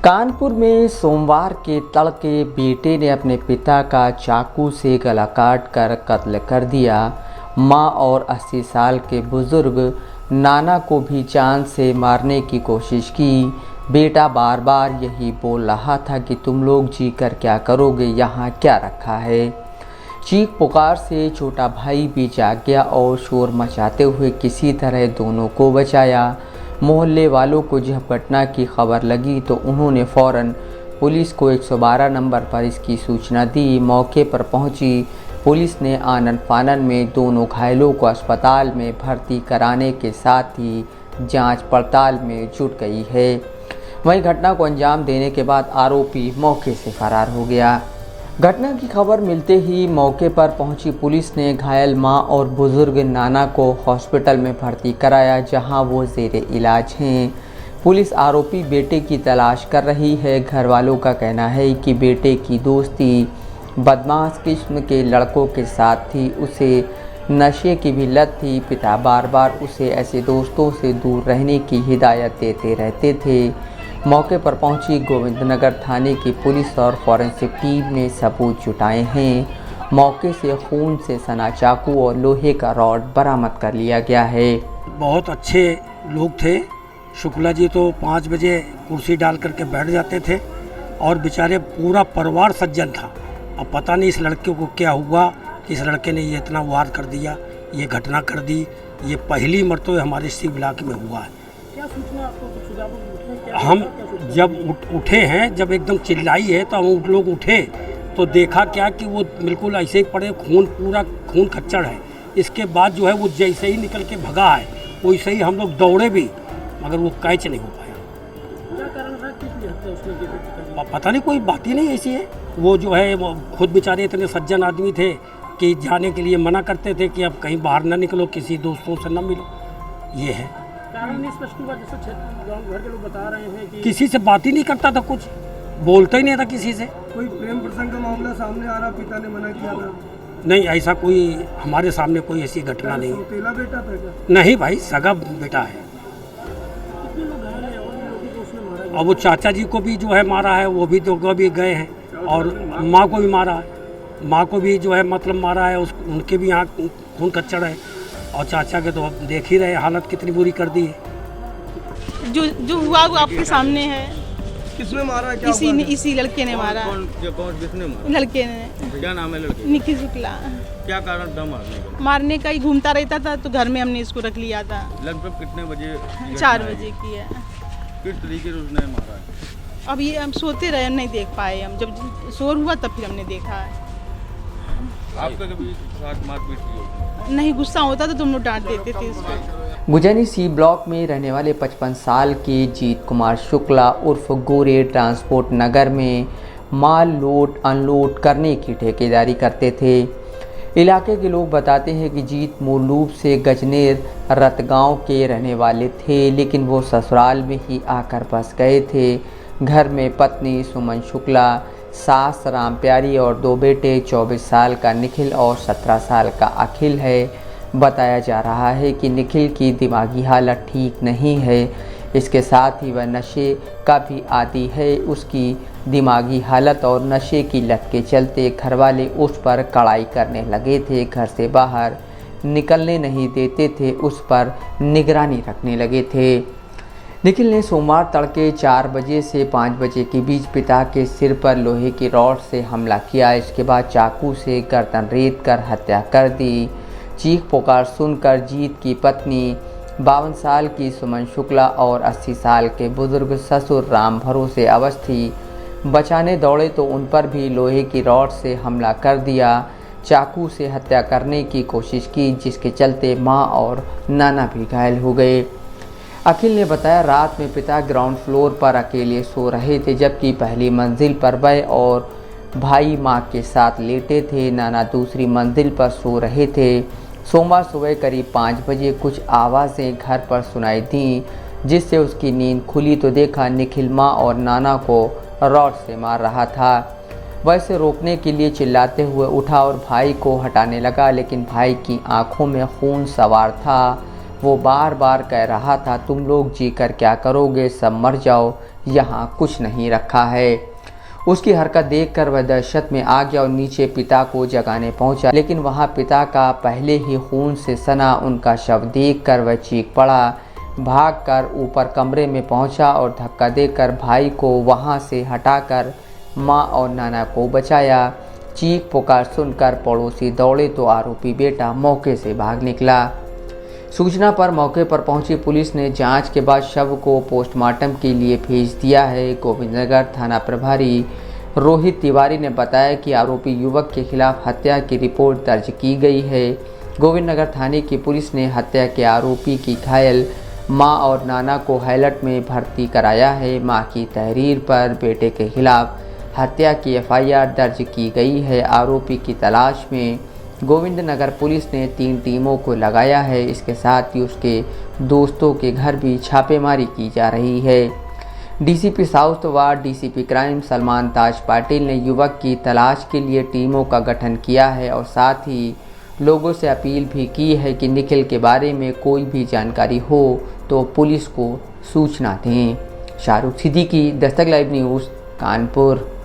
कानपुर में सोमवार के तड़के बेटे ने अपने पिता का चाकू से गला काट कर कत्ल कर दिया। मां और 80 साल के बुजुर्ग नाना को भी जान से मारने की कोशिश की। बेटा बार बार यही बोल रहा था कि तुम लोग जी कर क्या करोगे, यहाँ क्या रखा है। चीख पुकार से छोटा भाई भी जाग गया और शोर मचाते हुए किसी तरह दोनों को बचाया। मोहल्ले वालों को जब घटना की खबर लगी तो उन्होंने फ़ौरन पुलिस को 112 नंबर पर इसकी सूचना दी। मौके पर पहुंची पुलिस ने आनन फानन में दोनों घायलों को अस्पताल में भर्ती कराने के साथ ही जांच पड़ताल में जुट गई है। वहीं घटना को अंजाम देने के बाद आरोपी मौके से फरार हो गया। घटना की खबर मिलते ही मौके पर पहुंची पुलिस ने घायल मां और बुजुर्ग नाना को हॉस्पिटल में भर्ती कराया, जहां वो ज़ेरे इलाज हैं। पुलिस आरोपी बेटे की तलाश कर रही है। घर वालों का कहना है कि बेटे की दोस्ती बदमाश किस्म के लड़कों के साथ थी, उसे नशे की भी लत थी। पिता बार बार उसे ऐसे दोस्तों से दूर रहने की हिदायत देते रहते थे। मौके पर पहुंची गोविंदनगर थाने की पुलिस और फॉरेंसिक टीम ने सबूत जुटाए हैं। मौके से खून से सना चाकू और लोहे का रॉड बरामद कर लिया गया है। बहुत अच्छे लोग थे। शुक्ला जी तो 5 बजे कुर्सी डाल करके बैठ जाते थे और बेचारे पूरा परिवार सज्जन था। अब पता नहीं इस लड़के को क्या हुआ कि इस लड़के ने ये इतना वार कर दिया, ये घटना कर दी। ये पहली मरतबा हमारे शिव इलाके में हुआ है। क्या सूचना आपको हम जब उठे हैं, जब एकदम चिल्लाई है तो हम लोग उठे तो देखा क्या कि वो बिल्कुल ऐसे ही पड़े, खून पूरा खून खच्चड़ है। इसके बाद जो है वो जैसे ही निकल के भगा है वैसे ही हम लोग दौड़े भी, मगर वो कैच नहीं हो पाया। क्या कारण रहा, किस लिए हत्या उसने की? पता नहीं, कोई बात ही नहीं ऐसी है। वो जो है वो खुद बेचारे इतने सज्जन आदमी थे कि जाने के लिए मना करते थे कि अब कहीं बाहर ना निकलो, किसी दोस्तों से ना मिलो। ये है कारण नहीं स्पष्ट हुआ, जैसे गाँव घर के लोग बता रहे हैं कि किसी से बात ही नहीं करता था, कुछ बोलता ही नहीं था किसी से। कोई प्रेम प्रसंग का मामला सामने आ रहा, पिता ने मना किया था? नहीं, ऐसा कोई हमारे सामने कोई ऐसी घटना नहीं। सौतेला बेटा था क्या? नहीं भाई, सगा बेटा है। कितने लोग घायल हैं और भी लोगों को उसने मारा? और वो चाचा जी को भी जो है मारा है, वो भी तो भी गए हैं, और माँ को भी मारा है। माँ को भी जो है मतलब मारा है, उनके भी यहाँ खून कच्चड़ है। और चाचा के तो अब देख ही रहे हालत कितनी बुरी कर दी है। जो हुआ वो आपके सामने है। किसने मारा, क्या इसी लड़के ने मारा। किसने मारा? लड़के ने। क्या नाम है लड़के? निखिल शुक्ला। क्या कारण था मारने का? मारने का ही घूमता रहता था, तो घर में हमने इसको रख लिया था। लगभग कितने बजे? 4 बजे की है। किस तरीके से उसने मारा है? अब ये हम सोते रहे, हम नहीं देख पाए। हम जब शोर हुआ तब फिर हमने देखा है। आपका कभी साथ मारपीट की होगी? नहीं, गुस्सा होता तो तुम लोग डांट देते थे इसको। गुजनी सी ब्लॉक में रहने वाले 55 साल के जीत कुमार शुक्ला उर्फ गोरे ट्रांसपोर्ट नगर में माल लोड अनलोड करने की ठेकेदारी करते थे। इलाके के लोग बताते हैं कि जीत मूल रूप से गजनेर रतगांव के रहने वाले थे, लेकिन वो ससुराल में ही आकर बस गए थे। घर में पत्नी सुमन शुक्ला, सास राम प्यारी और 2 बेटे 24 साल का निखिल और 17 साल का अखिल है। बताया जा रहा है कि निखिल की दिमागी हालत ठीक नहीं है। इसके साथ ही वह नशे का भी आदी है। उसकी दिमागी हालत और नशे की लत के चलते घरवाले उस पर कड़ाई करने लगे थे। घर से बाहर निकलने नहीं देते थे, उस पर निगरानी रखने लगे थे। निखिल ने सोमवार तड़के 4 बजे से 5 बजे के बीच पिता के सिर पर लोहे की रॉड से हमला किया। इसके बाद चाकू से गर्दन रेत कर हत्या कर दी। चीख पुकार सुनकर जीत की पत्नी 52 साल की सुमन शुक्ला और 80 साल के बुजुर्ग ससुर राम भरोसे अवस्थी बचाने दौड़े तो उन पर भी लोहे की रॉड से हमला कर दिया। चाकू से हत्या करने की कोशिश की, जिसके चलते मां और नाना भी घायल हो गए। अखिल ने बताया, रात में पिता ग्राउंड फ्लोर पर अकेले सो रहे थे, जबकि पहली मंजिल पर वह और भाई मां के साथ लेटे थे। नाना दूसरी मंजिल पर सो रहे थे। सोमवार सुबह करीब 5 बजे कुछ आवाज़ें घर पर सुनाई दी, जिससे उसकी नींद खुली तो देखा निखिल मां और नाना को रॉड से मार रहा था। वह इसे रोकने के लिए चिल्लाते हुए उठा और भाई को हटाने लगा, लेकिन भाई की आंखों में खून सवार था। वो बार बार कह रहा था, तुम लोग जी कर क्या करोगे, सब मर जाओ, यहाँ कुछ नहीं रखा है। उसकी हरकत देखकर वह दहशत में आ गया और नीचे पिता को जगाने पहुंचा, लेकिन वहां पिता का पहले ही खून से सना उनका शव देखकर वह चीख पड़ा। भागकर ऊपर कमरे में पहुंचा और धक्का देकर भाई को वहां से हटाकर मां और नाना को बचाया। चीख पुकार सुनकर पड़ोसी दौड़े तो आरोपी बेटा मौके से भाग निकला। सूचना पर मौके पर पहुंची पुलिस ने जांच के बाद शव को पोस्टमार्टम के लिए भेज दिया है। गोविंदनगर थाना प्रभारी रोहित तिवारी ने बताया कि आरोपी युवक के खिलाफ हत्या की रिपोर्ट दर्ज की गई है। गोविंदनगर थाने की पुलिस ने हत्या के आरोपी की घायल मां और नाना को हैलट में भर्ती कराया है। मां की तहरीर पर बेटे के खिलाफ हत्या की एफआईआर दर्ज की गई है। आरोपी की तलाश में गोविंदनगर पुलिस ने 3 टीमों को लगाया है। इसके साथ ही उसके दोस्तों के घर भी छापेमारी की जा रही है। डीसीपी साउथ व डीसीपी क्राइम सलमान ताज पाटिल ने युवक की तलाश के लिए टीमों का गठन किया है और साथ ही लोगों से अपील भी की है कि निखिल के बारे में कोई भी जानकारी हो तो पुलिस को सूचना दें। Shahrukh Siddiqui, Dastak live news, Kanpur.